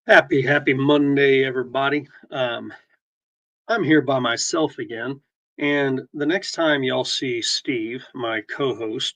Happy Monday, everybody. I'm here by myself again. And the next time y'all see Steve, my co host,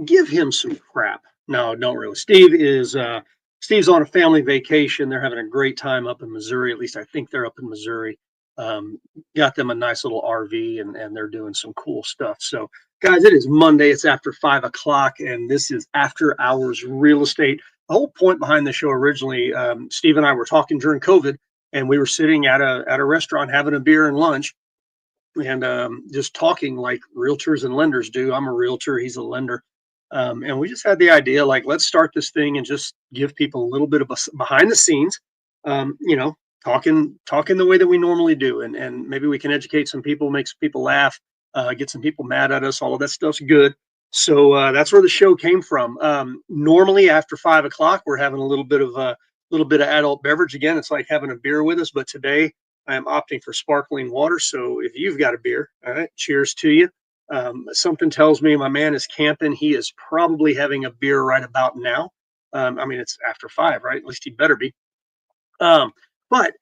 give him some crap. No, don't really. Steve's on a family vacation. They're having a great time up in Missouri. At least I think they're up in Missouri. Um, got them a nice little RV and they're doing some cool stuff. So, guys, it is Monday. It's after 5 o'clock, and this is After Hours Real Estate. The whole point behind the show originally, Steve and I were talking during COVID, and we were sitting at a restaurant having a beer and lunch, and just talking like realtors and lenders do. I'm a realtor; he's a lender, and we just had the idea like, let's start this thing and just give people a little bit of behind the scenes, um, you know, talking the way that we normally do, and maybe we can educate some people, make some people laugh, get some people mad at us. All of that stuff's good. So that's where the show came from. Normally after 5 o'clock, we're having a little bit of adult beverage again. It's like having a beer with us, but today I am opting for sparkling water. So if you've got a beer, all right, cheers to you. Something tells me my man is camping. He is probably having a beer right about now. I mean, it's after 5, right? At least he better be. Um, but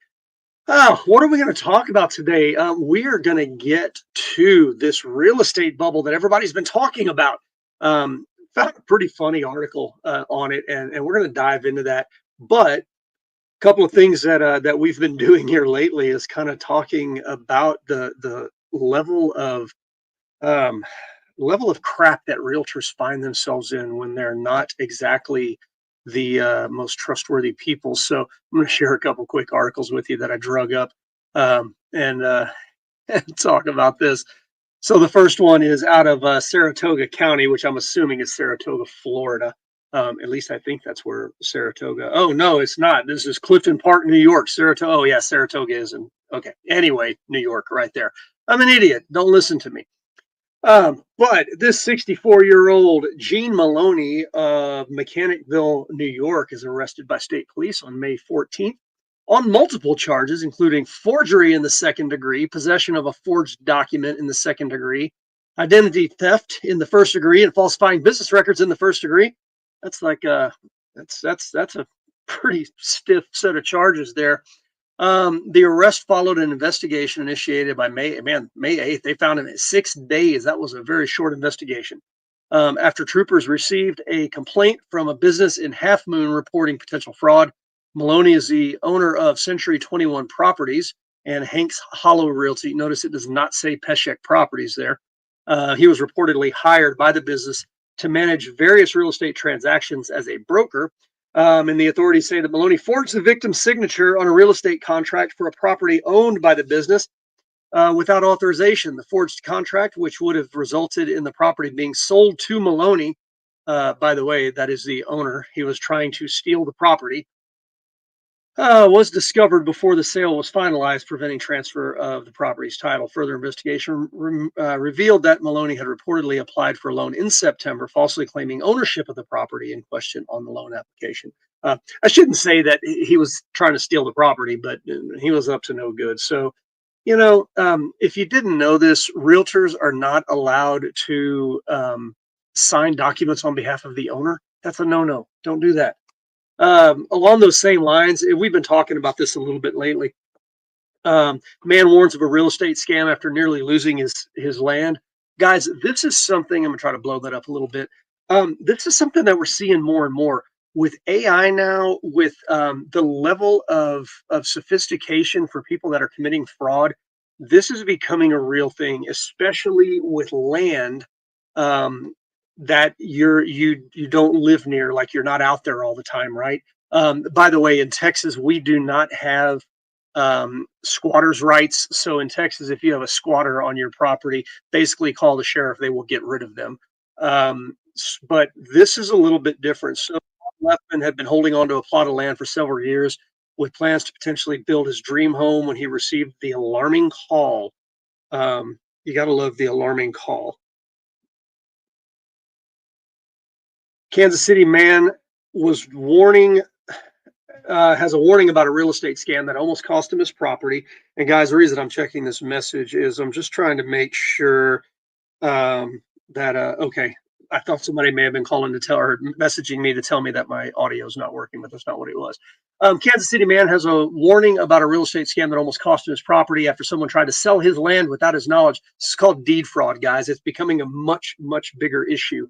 what are we going to talk about today? We are going to get to this real estate bubble that everybody's been talking about. Found a pretty funny article on it, and we're going to dive into that. But couple of things that we've been doing here lately is kind of talking about the um, level of crap that realtors find themselves in when they're not exactly the most trustworthy people. So I'm going to share a couple quick articles with you that I drug up and talk about this. So the first one is out of Saratoga County, which I'm assuming is Saratoga, Florida. At least I think that's where Saratoga. Oh no, it's not. This is Clifton Park, New York. Saratoga. Oh yeah, Saratoga is in. Okay. Anyway, New York, right there. I'm an idiot. Don't listen to me. But this 64-year-old Gene Maloney of Mechanicville, New York, is arrested by state police on May 14th on multiple charges, including forgery in the second degree, possession of a forged document in the second degree, identity theft in the first degree, and falsifying business records in the first degree. That's like that's a pretty stiff set of charges there. The arrest followed an investigation initiated by May 8th. They found him in 6 days. That was a very short investigation. After troopers received a complaint from a business in Half Moon reporting potential fraud. Maloney is the owner of Century 21 Properties and Hanks Hollow Realty. Notice it does not say Peshek Properties there. He was reportedly hired by the business to manage various real estate transactions as a broker. And the authorities say that Maloney forged the victim's signature on a real estate contract for a property owned by the business without authorization. The forged contract, which would have resulted in the property being sold to Maloney, by the way, that is the owner. He was trying to steal the property, was discovered before the sale was finalized, preventing transfer of the property's title. Further investigation revealed that Maloney had reportedly applied for a loan in September, falsely claiming ownership of the property in question on the loan application. I shouldn't say that he was trying to steal the property, but he was up to no good. So, if you didn't know this, realtors are not allowed to sign documents on behalf of the owner. That's a no-no. Don't do that. Along those same lines, we've been talking about this a little bit lately. Man warns of a real estate scam after nearly losing his land. Guys, this is something I'm gonna try to blow that up a little bit. This is something that we're seeing more and more with AI now, with the level of sophistication for people that are committing fraud. This is becoming a real thing, especially with land um, that you don't live near, like you're not out there all the time, right? By the way, in Texas, we do not have squatters' rights. So in Texas, if you have a squatter on your property, basically call the sheriff; they will get rid of them. But this is a little bit different. So Leffman had been holding on to a plot of land for several years, with plans to potentially build his dream home when he received the alarming call. You got to love the alarming call. Kansas City man was warning has a warning about a real estate scam that almost cost him his property. And guys, the reason I'm checking this message is I'm just trying to make sure that okay. I thought somebody may have been calling to tell or messaging me to tell me that my audio is not working, but that's not what it was. Kansas City man has a warning about a real estate scam that almost cost him his property after someone tried to sell his land without his knowledge. It's called deed fraud, guys. It's becoming a much, much bigger issue.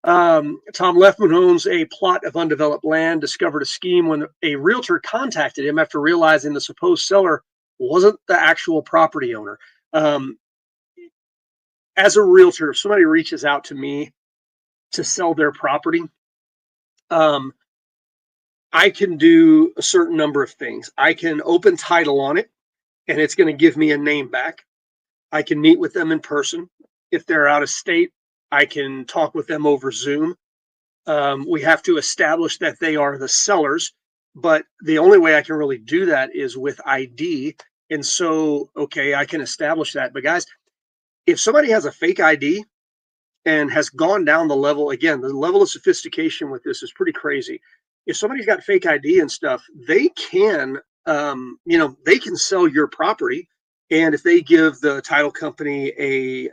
Tom Leffman, who owns a plot of undeveloped land, discovered a scheme when a realtor contacted him after realizing the supposed seller wasn't the actual property owner. Um, as a realtor, if somebody reaches out to me to sell their property, um, I can do a certain number of things. I can open title on it, and it's going to give me a name back. I can meet with them in person. If they're out of state, I can talk with them over Zoom. We have to establish that they are the sellers, but the only way I can really do that is with ID. And so, okay, I can establish that. But guys, if somebody has a fake ID and has gone down the level, again, the level of sophistication with this is pretty crazy. If somebody's got fake ID and stuff, they can, they can sell your property. And if they give the title company a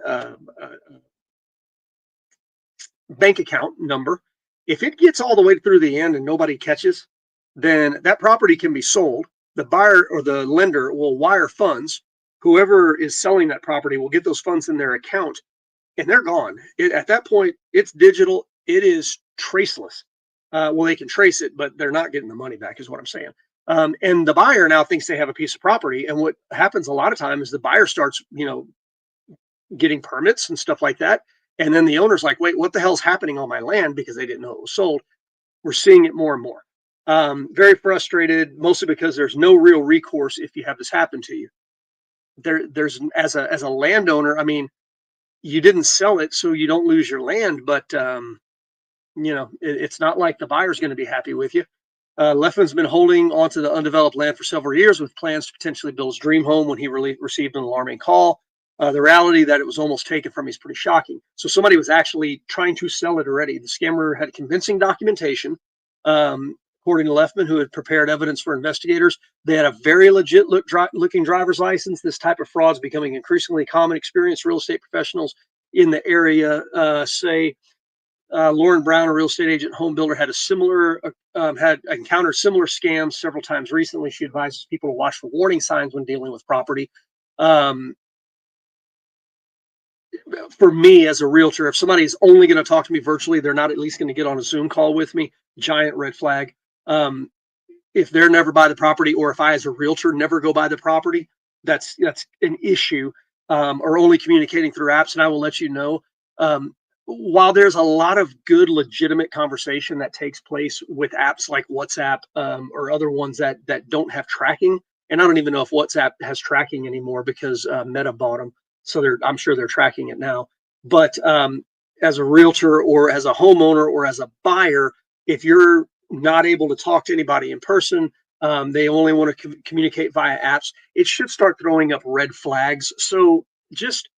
bank account number, if it gets all the way through the end and nobody catches, then that property can be sold. The buyer or the lender will wire funds. Whoever is selling that property will get those funds in their account, and they're gone. At that point, it's digital. It is traceless. Well, they can trace it, but they're not getting the money back, is what I'm saying. And the buyer now thinks they have a piece of property. And what happens a lot of times is the buyer starts, getting permits and stuff like that. And then the owner's like, wait, what the hell's happening on my land? Because they didn't know it was sold. We're seeing it more and more. Very frustrated, mostly because there's no real recourse if you have this happen to you. There's as a landowner, I mean, you didn't sell it, so you don't lose your land, but it's not like the buyer's going to be happy with you. Leffman's been holding onto the undeveloped land for several years with plans to potentially build his dream home when he received an alarming call. The reality that it was almost taken from him is pretty shocking. So somebody was actually trying to sell it already. The scammer had convincing documentation. According to Leffman, who had prepared evidence for investigators, they had a very legit looking driver's license. This type of fraud is becoming increasingly common. Experienced real estate professionals in the area say Lauren Brown, a real estate agent, home builder, had encountered similar scams several times recently. She advises people to watch for warning signs when dealing with property. For me as a realtor, if somebody's only going to talk to me virtually, they're not at least going to get on a Zoom call with me. Giant red flag. If they're never by the property, or if I as a realtor never go by the property, that's an issue. Or only communicating through apps. And I will let you know, while there's a lot of good legitimate conversation that takes place with apps like WhatsApp, or other ones that don't have tracking, and I don't even know if WhatsApp has tracking anymore because Meta bought them. So I'm sure they're tracking it now. But as a realtor or as a homeowner or as a buyer, if you're not able to talk to anybody in person, they only want to communicate via apps, it should start throwing up red flags. So just,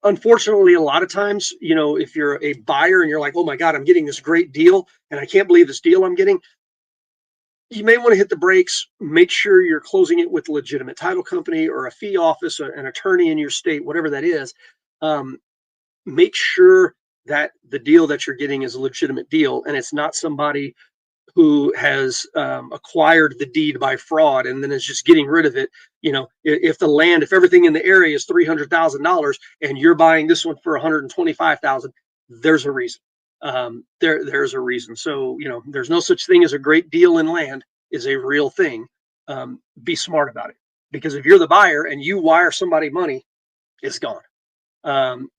unfortunately, a lot of times, if you're a buyer and you're like, oh my God, I'm getting this great deal and I can't believe this deal I'm getting, you may want to hit the brakes. Make sure you're closing it with a legitimate title company or a fee office, or an attorney in your state, whatever that is. Make sure that the deal that you're getting is a legitimate deal and it's not somebody who has acquired the deed by fraud and then is just getting rid of it. If everything in the area is $300,000 and you're buying this one for $125,000, there's a reason. There's a reason. So, there's no such thing as a great deal in land is a real thing. Be smart about it, because if you're the buyer and you wire somebody money, it's gone.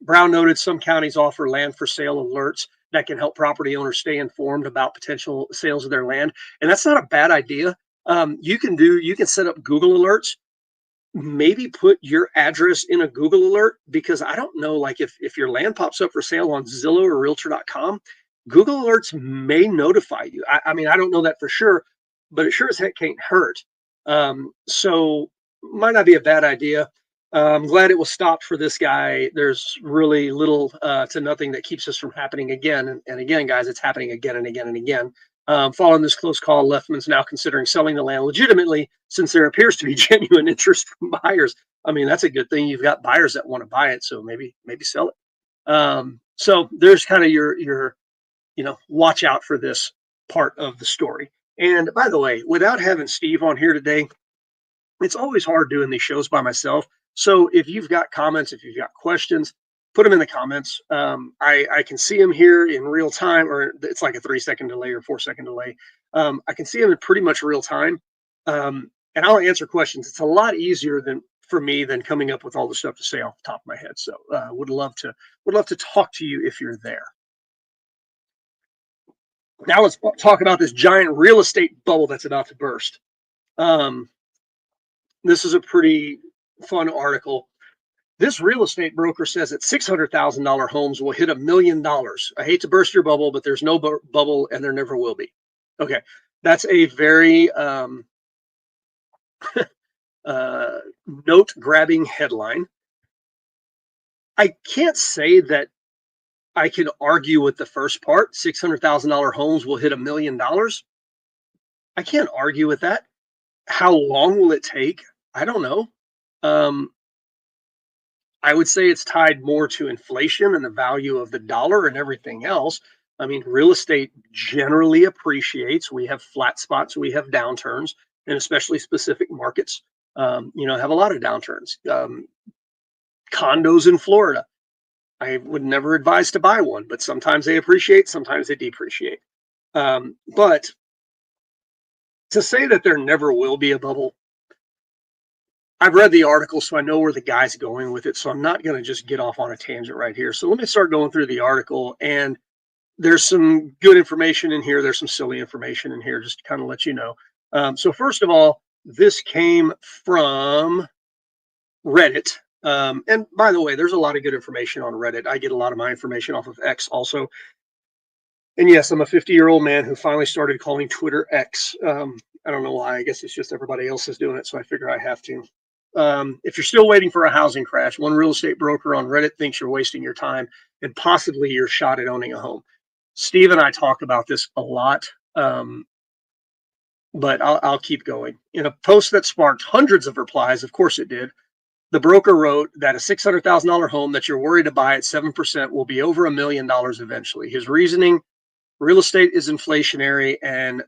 Brown noted some counties offer land for sale alerts that can help property owners stay informed about potential sales of their land. And that's not a bad idea. You can set up Google alerts. Maybe put your address in a Google alert, because I don't know, like if your land pops up for sale on Zillow or realtor.com, Google alerts may notify you. I mean, I don't know that for sure, but it sure as heck can't hurt. So might not be a bad idea. I'm glad it was stopped for this guy. There's really little to nothing that keeps this from happening again. And again, guys, it's happening again and again and again. Following this close call, Leffman's now considering selling the land legitimately, since there appears to be genuine interest from buyers. I mean, that's a good thing. You've got buyers that want to buy it, so maybe sell it. So there's kind of your watch out for this part of the story. And by the way, without having Steve on here today, it's always hard doing these shows by myself. So if you've got comments, if you've got questions, put them in the comments. I can see them here in real time, or it's like a 3 second delay or 4 second delay. I can see them in pretty much real time, and I'll answer questions. It's a lot easier than for me than coming up with all the stuff to say off the top of my head. So would love to talk to you if you're there. Now let's talk about this giant real estate bubble that's about to burst. Um, this is a pretty fun article. This real estate broker says that $600,000 homes will hit $1 million. I hate to burst your bubble, but there's no bubble and there never will be. Okay. That's a very note grabbing headline. I can't say that I can argue with the first part. $600,000 homes will hit $1 million. I can't argue with that. How long will it take? I don't know. I would say it's tied more to inflation and the value of the dollar and everything else. I mean, real estate generally appreciates. We have flat spots, we have downturns, and especially specific markets, have a lot of downturns. Condos in Florida, I would never advise to buy one, but sometimes they appreciate, sometimes they depreciate. But to say that there never will be a bubble, I've read the article, so I know where the guy's going with it. So I'm not going to just get off on a tangent right here. So let me start going through the article. And there's some good information in here. There's some silly information in here, just to kind of let you know. So first of all, this came from Reddit. And by the way, there's a lot of good information on Reddit. I get a lot of my information off of X also. And yes, I'm a 50-year-old man who finally started calling Twitter X. I don't know why. I guess it's just everybody else is doing it, so I figure I have to. If you're still waiting for a housing crash, one real estate broker on Reddit thinks you're wasting your time and possibly your shot at owning a home. Steve and I talk about this a lot, but I'll keep going. In a post that sparked hundreds of replies, of course it did, the broker wrote that a $600,000 home that you're worried to buy at 7% will be over $1 million eventually. His reasoning: real estate is inflationary, and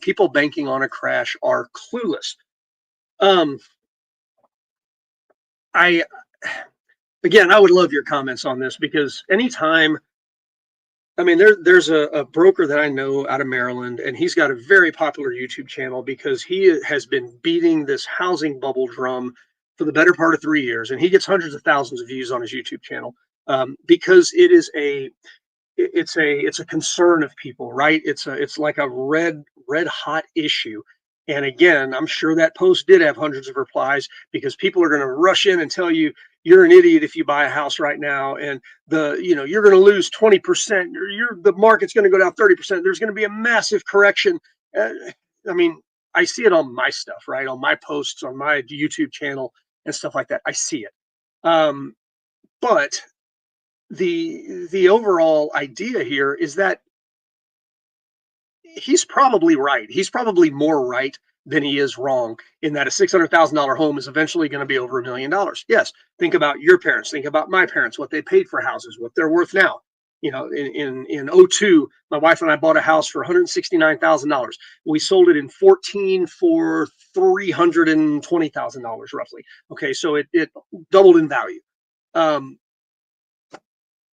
people banking on a crash are clueless. I would love your comments on this, because anytime, I mean, there's a broker that I know out of Maryland, and he's got a very popular YouTube channel because he has been beating this housing bubble drum for the better part of 3 years, and he gets hundreds of thousands of views on his YouTube channel, because it's a concern of people, right? It's like a red hot issue. And again, I'm sure that post did have hundreds of replies, because people are going to rush in and tell you you're an idiot if you buy a house right now, and you're going to lose 20%, or the market's going to go down 30%. There's going to be a massive correction. I mean, I see it on my stuff, right? On my posts, on my YouTube channel and stuff like that. I see it. But the overall idea here is that he's probably right. He's probably more right than he is wrong, in that a $600,000 home is eventually going to be over $1 million. Yes. Think about your parents. Think about my parents, what they paid for houses, what they're worth now. In 02, my wife and I bought a house for $169,000. We sold it in 14 for $320,000 roughly. Okay. So it doubled in value.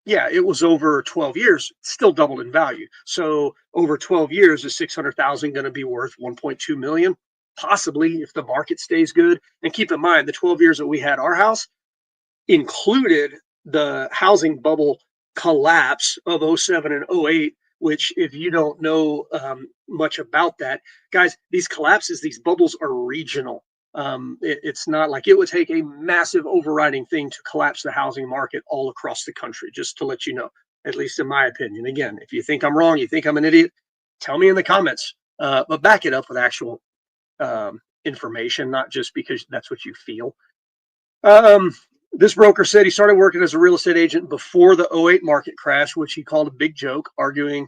Yeah, it was over 12 years, still doubled in value. So over 12 years, is 600,000 going to be worth 1.2 million? Possibly, if the market stays good. And keep in mind, the 12 years that we had our house included the housing bubble collapse of 07 and 08, which, if you don't know much about that, guys, these collapses, these bubbles are regional. It's not like it would take a massive overriding thing to collapse the housing market all across the country, just to let you know, at least in my opinion. Again, if you think I'm wrong, you think I'm an idiot, tell me in the comments, but back it up with actual information, not just because that's what you feel. This broker said he started working as a real estate agent before the 08 market crash, which he called a big joke, arguing,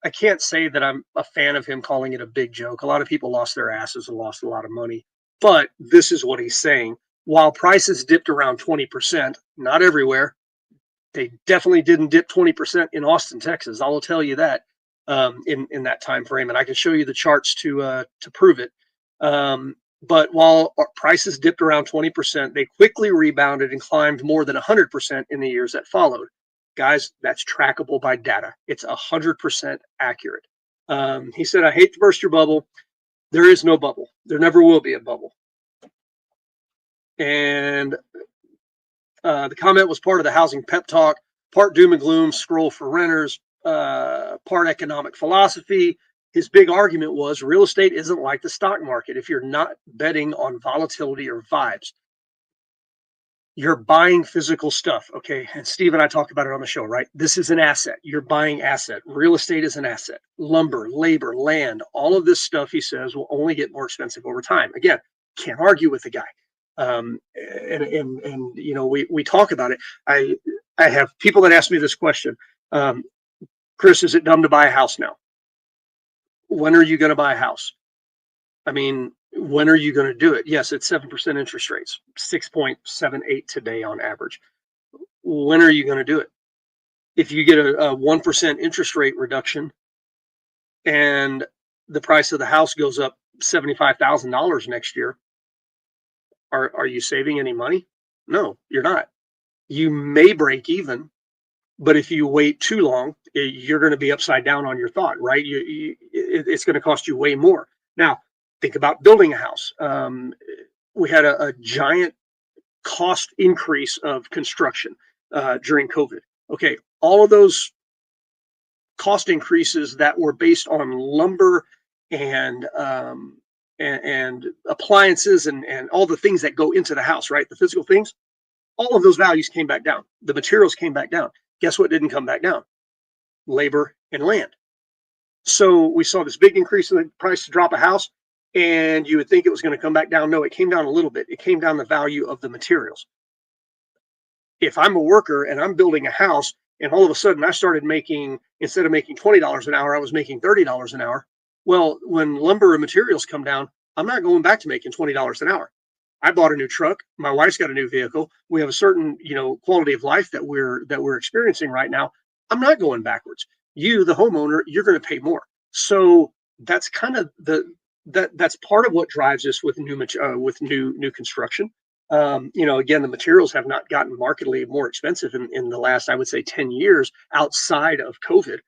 I can't say that I'm a fan of him calling it a big joke. A lot of people lost their asses and lost a lot of money. But this is what he's saying. While prices dipped around 20%, not everywhere, They definitely didn't dip 20% in Austin, Texas. I will tell you that in that time frame, and I can show you the charts to prove it. But while prices dipped around 20%, they quickly rebounded and climbed more than 100% in the years that followed. Guys, that's trackable by data. It's 100% accurate. He said, "I hate to burst your bubble. There is no bubble. There never will be a bubble." And the comment was part of the housing pep talk, part doom and gloom scroll for renters, part economic philosophy. His big argument was real estate isn't like the stock market. If you're not betting on volatility or vibes, you're buying physical stuff. Okay. And Steve and I talk about it on the show, right? This is an asset. You're buying asset. Real estate is an asset. Lumber, labor, land, all of this stuff, he says, will only get more expensive over time. Again, can't argue with the guy. And you know, we talk about it. I have people that ask me this question. Chris, is it dumb to buy a house now? When are you going to buy a house? I mean, when are you going to do it? Yes, it's 7% interest rates, 6.78 today on average. When are you going to do it? If you get a 1% interest rate reduction and the price of the house goes up $75,000 next year, are you saving any money? No, you're not. You may break even, but if you wait too long, you're going to be upside down on your thought, right? It's going to cost you way more. Now, think about building a house. We had a giant cost increase of construction during COVID. Okay, all of those cost increases that were based on lumber and appliances and all the things that go into the house, right? The physical things, all of those values came back down. The materials came back down. Guess what didn't come back down? Labor and land. So we saw this big increase in the price to drop a house, and you would think it was going to come back down. No, it came down a little bit. It came down the value of the materials. If I'm a worker and I'm building a house, and all of a sudden I started making, instead of making $20 an hour, I was making $30 an hour. Well, when lumber and materials come down, I'm not going back to making $20 an hour. I bought a new truck. My wife's got a new vehicle. We have a certain, quality of life that we're experiencing right now. I'm not going backwards. You, the homeowner, you're going to pay more. So that's kind of that's part of what drives us with new construction. Again, the materials have not gotten markedly more expensive in the last, I would say, 10 years outside of COVID.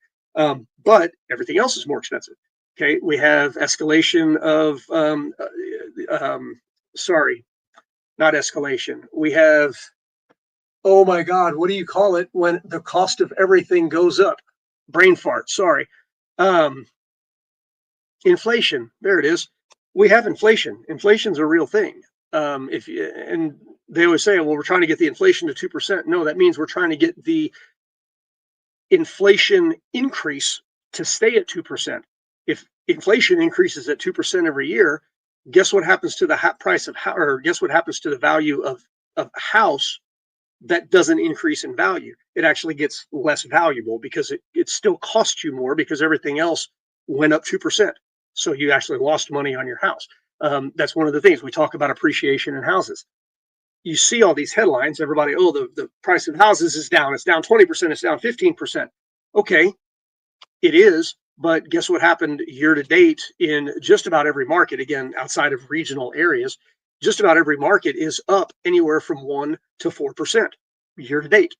But everything else is more expensive. Okay, we have escalation of sorry, not escalation. We have, oh my God, what do you call it when the cost of everything goes up? Brain fart, sorry. Inflation, there it is. We have inflation. Inflation's a real thing. And they always say, well, we're trying to get the inflation to 2%. No, that means we're trying to get the inflation increase to stay at 2%. If inflation increases at 2% every year, guess what happens to the price of house, or guess what happens to the value of a house that doesn't increase in value? It actually gets less valuable because it still costs you more because everything else went up 2%. So you actually lost money on your house. That's one of the things we talk about, appreciation in houses. You see all these headlines, everybody, oh, the price of houses is down. It's down 20%. It's down 15%. Okay, it is. But guess what happened year to date in just about every market, again, outside of regional areas, just about every market is up anywhere from 1% to 4% year to date.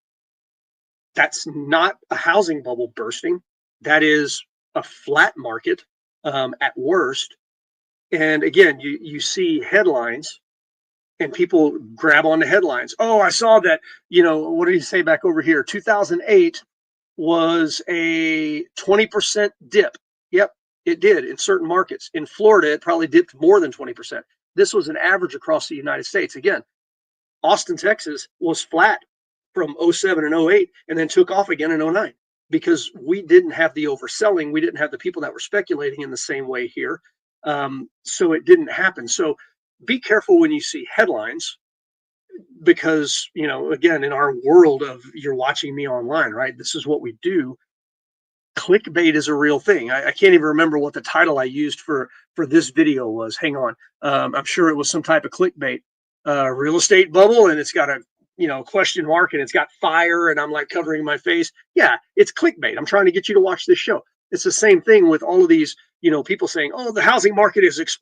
That's not a housing bubble bursting. That is a flat market at worst. And again, you see headlines and people grab on the headlines. Oh, I saw that, what did he say back over here? 2008 was a 20% dip. Yep, it did in certain markets. In Florida, it probably dipped more than 20%. This was an average across the United States. Again, Austin, Texas was flat from 07 and 08 and then took off again in 09 because we didn't have the overselling. We didn't have the people that were speculating in the same way here. So it didn't happen. So be careful when you see headlines because, again, in our world of you're watching me online, right? This is what we do. Clickbait is a real thing. I can't even remember what the title I used for this video was. Hang on. I'm sure it was some type of clickbait, real estate bubble. And it's got a question mark and it's got fire and I'm like covering my face. Yeah, it's clickbait. I'm trying to get you to watch this show. It's the same thing with all of these, people saying, "Oh, the housing market is it's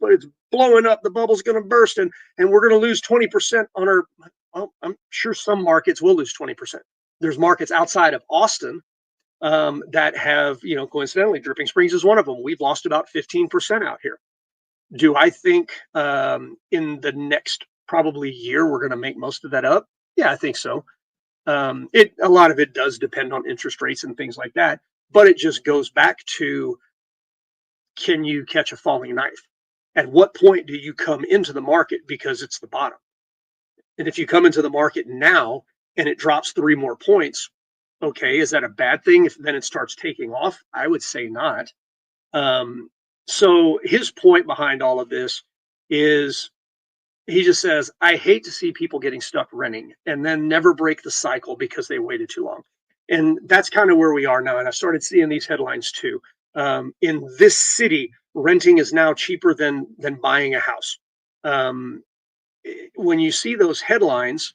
blowing up, the bubble's going to burst, and we're going to lose 20% on our." Well, I'm sure some markets will lose 20%. There's markets outside of Austin that have, coincidentally, Dripping Springs is one of them. We've lost about 15% out here. Do I think in the next probably year we're going to make most of that up? Yeah, I think so. A lot of it does depend on interest rates and things like that, but it just goes back to, can you catch a falling knife? At what point do you come into the market because it's the bottom? And if you come into the market now and it drops 3 more points, okay, is that a bad thing if then it starts taking off? I would say not. Um, so his point behind all of this is, he just says, I hate to see people getting stuck renting and then never break the cycle because they waited too long. And that's kind of where we are now. And I started seeing these headlines too. In this city, renting is now cheaper than buying a house. Um, when you see those headlines,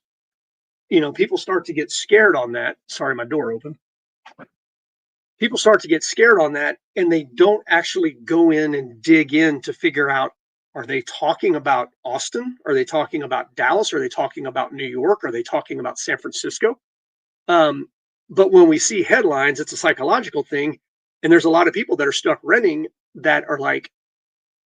people start to get scared on that. Sorry, my door open. People start to get scared on that, and they don't actually go in and dig in to figure out, are they talking about Austin? Are they talking about Dallas? Are they talking about New York? Are they talking about San Francisco? Um, but when we see headlines, it's a psychological thing. And there's a lot of people that are stuck renting that are like,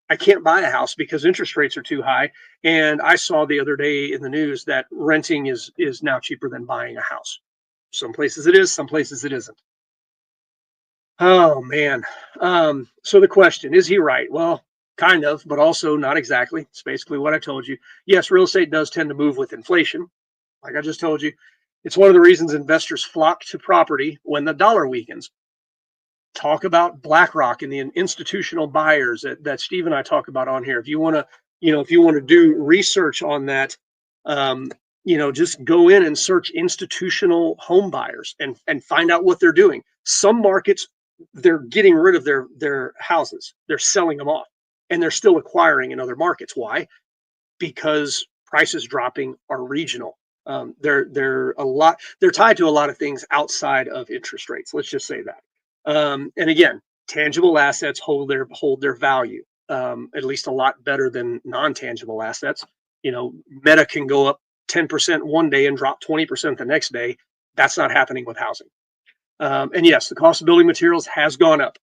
I can't buy a house because interest rates are too high. And I saw the other day in the news that renting is now cheaper than buying a house. Some places it is, some places it isn't. Oh man. So the question, is he right? Well, kind of, but also not exactly. It's basically what I told you. Yes, real estate does tend to move with inflation. Like I just told you, it's one of the reasons investors flock to property when the dollar weakens. Talk about BlackRock and the institutional buyers that Steve and I talk about on here. If you want to, if you want to do research on that, um, just go in and search institutional home buyers and find out what they're doing. Some markets, they're getting rid of their houses, they're selling them off, and they're still acquiring in other markets. Why? Because prices dropping are regional. They're tied to a lot of things outside of interest rates. Let's just say that. And again, tangible assets hold their value, at least a lot better than non-tangible assets. Meta can go up 10% one day and drop 20% the next day. That's not happening with housing. And yes, the cost of building materials has gone up.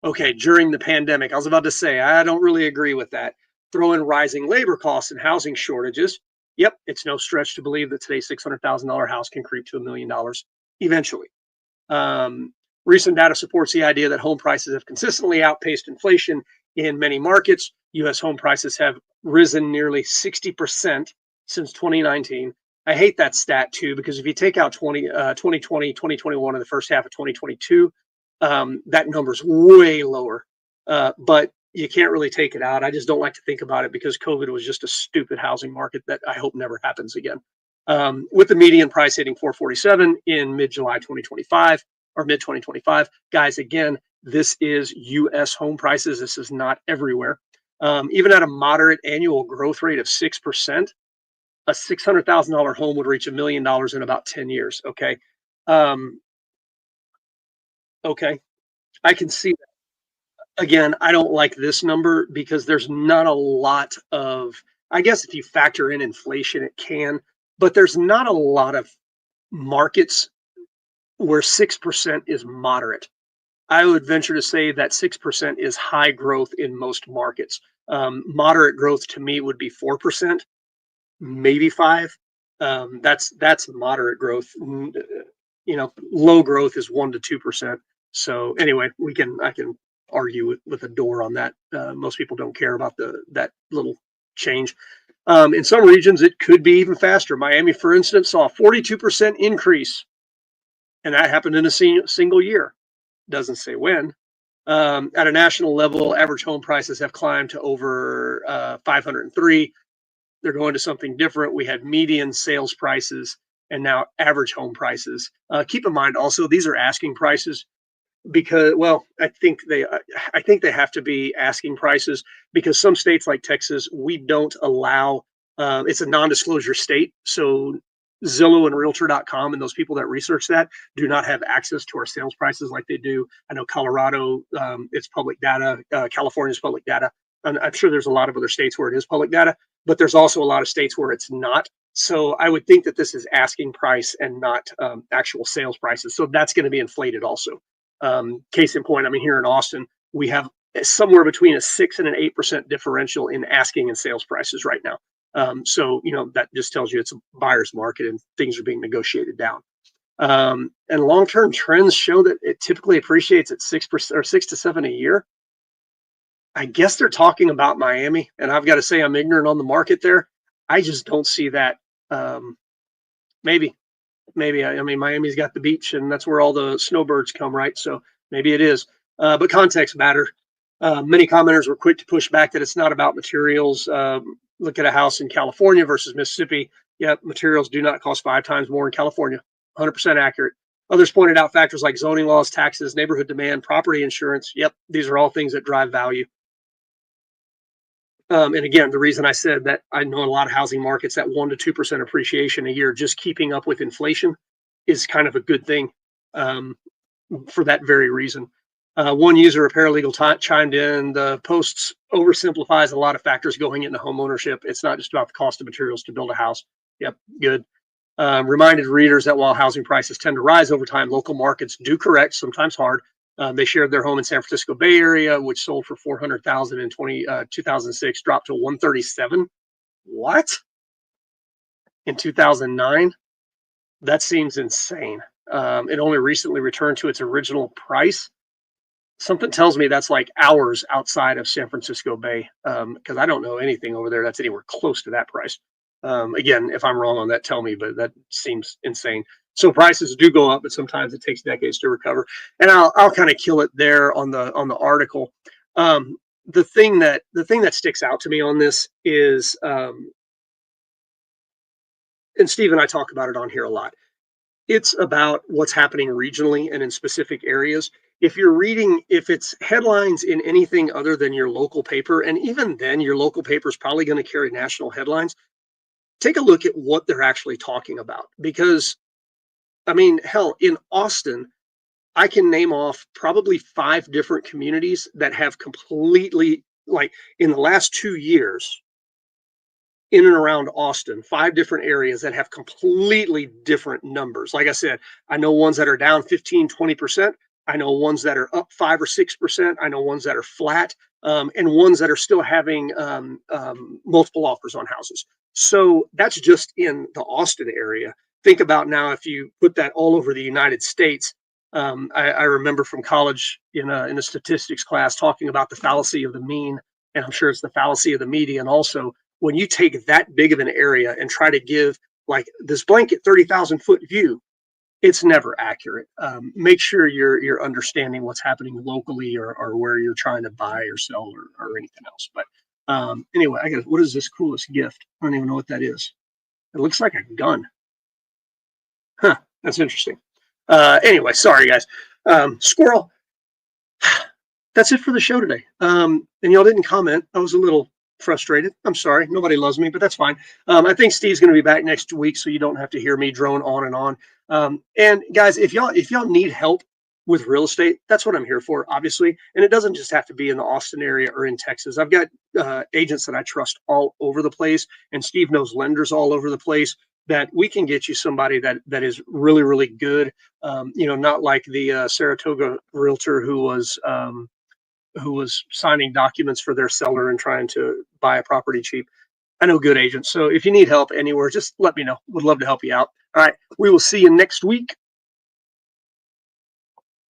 Okay, during the pandemic, I was about to say, I don't really agree with that. Throw in rising labor costs and housing shortages. Yep, it's no stretch to believe that today's $600,000 house can creep to $1 million eventually. Um, Recent data supports the idea that home prices have consistently outpaced inflation in many markets. U.S. home prices have risen nearly 60% since 2019. I hate that stat too, because if you take out 2020, 2021, and the first half of 2022, that number's way lower. But you can't really take it out. I just don't like to think about it because COVID was just a stupid housing market that I hope never happens again. With the median price hitting 447 in mid-July 2025 or mid-2025. Guys, again, this is U.S. home prices. This is not everywhere. Even at a moderate annual growth rate of 6%, a $600,000 home would reach $1 million in about 10 years. Okay. Um, okay. I can see that. Again, I don't like this number because there's not a lot of, I guess if you factor in inflation, it can, but there's not a lot of markets where 6% is moderate. I would venture to say that 6% is high growth in most markets. Moderate growth to me would be 4%, maybe 5. That's moderate growth. Low growth is 1 to 2%. So anyway, I can argue with a door on that. Most people don't care about that little change. In some regions, it could be even faster. Miami, for instance, saw a 42% increase, and that happened in a single year. Doesn't say when. At a national level, average home prices have climbed to over 503. They're going to something different. We had median sales prices and now average home prices. Keep in mind also, these are asking prices because, well, I think they have to be asking prices because some states like Texas, we don't allow It's a non-disclosure state, so Zillow and Realtor.com and those people that research that do not have access to our sales prices like they do. I know Colorado, it's public data. California's public data. And I'm sure there's a lot of other states where it is public data, but there's also a lot of states where it's not. So I would think that this is asking price and not actual sales prices. So that's going to be inflated also. Case in point, I mean, here in Austin, we have somewhere between a 6 and an 8% differential in asking and sales prices right now. So, that just tells you it's a buyer's market and things are being negotiated down. And long-term trends show that it typically appreciates at 6% or 6 to 7 a year. I guess they're talking about Miami, and I've got to say I'm ignorant on the market there. I just don't see that. Maybe, I mean, Miami's got the beach, and that's where all the snowbirds come, right? So maybe it is. But context matter. Many commenters were quick to push back that it's not about materials. Look at a house in California versus Mississippi. Yep, materials do not cost 5 times more in California. 100% accurate. Others pointed out factors like zoning laws, taxes, neighborhood demand, property insurance. Yep, these are all things that drive value. And again, the reason I said that I know a lot of housing markets that 1 to 2% appreciation a year, just keeping up with inflation, is kind of a good thing for that very reason. One user, a paralegal, chimed in. The posts oversimplifies a lot of factors going into home ownership. It's not just about the cost of materials to build a house. Yep, good. Reminded readers that while housing prices tend to rise over time, local markets do correct, sometimes hard. They shared their home in San Francisco Bay Area, which sold for $400,000 in 2006, dropped to 137. What? In 2009? That seems insane. It only recently returned to its original price. Something tells me that's like hours outside of San Francisco Bay, because I don't know anything over there that's anywhere close to that price. Again, if I'm wrong on that, tell me, but that seems insane. So prices do go up, but sometimes it takes decades to recover. And I'll kind of kill it there on the article. The thing that sticks out to me on this is, and Steve and I talk about it on here a lot. It's about what's happening regionally and in specific areas. If it's headlines in anything other than your local paper, and even then your local paper is probably going to carry national headlines, take a look at what they're actually talking about. Because, I mean, hell, in Austin, I can name off probably 5 different communities that have completely, like, in the last 2 years, in and around Austin, 5 different areas that have completely different numbers. Like I said, I know ones that are down 15, 20%. I know ones that are up 5 or 6%. I know ones that are flat, and ones that are still having multiple offers on houses. So that's just in the Austin area. Think about now if you put that all over the United States. I remember from college in a statistics class talking about the fallacy of the mean, and I'm sure it's the fallacy of the median also. When you take that big of an area and try to give like this blanket 30,000 foot view, it's never accurate. Make sure you're understanding what's happening locally or where you're trying to buy or sell or anything else. But anyway, what is this coolest gift? I don't even know what that is. It looks like a gun. Huh, that's interesting. Anyway, sorry guys. Squirrel. That's it for the show today. And y'all didn't comment. I was a little frustrated. I'm sorry. Nobody loves me, but that's fine. I think Steve's going to be back next week, so you don't have to hear me drone on and on. And guys, if y'all need help with real estate, that's what I'm here for, obviously. And it doesn't just have to be in the Austin area or in Texas. I've got agents that I trust all over the place, and Steve knows lenders all over the place, that we can get you somebody that is really, really good. Not like the Saratoga realtor who was signing documents for their seller and trying to buy a property cheap. I know good agents. So if you need help anywhere, just let me know. Would love to help you out. All right. We will see you next week.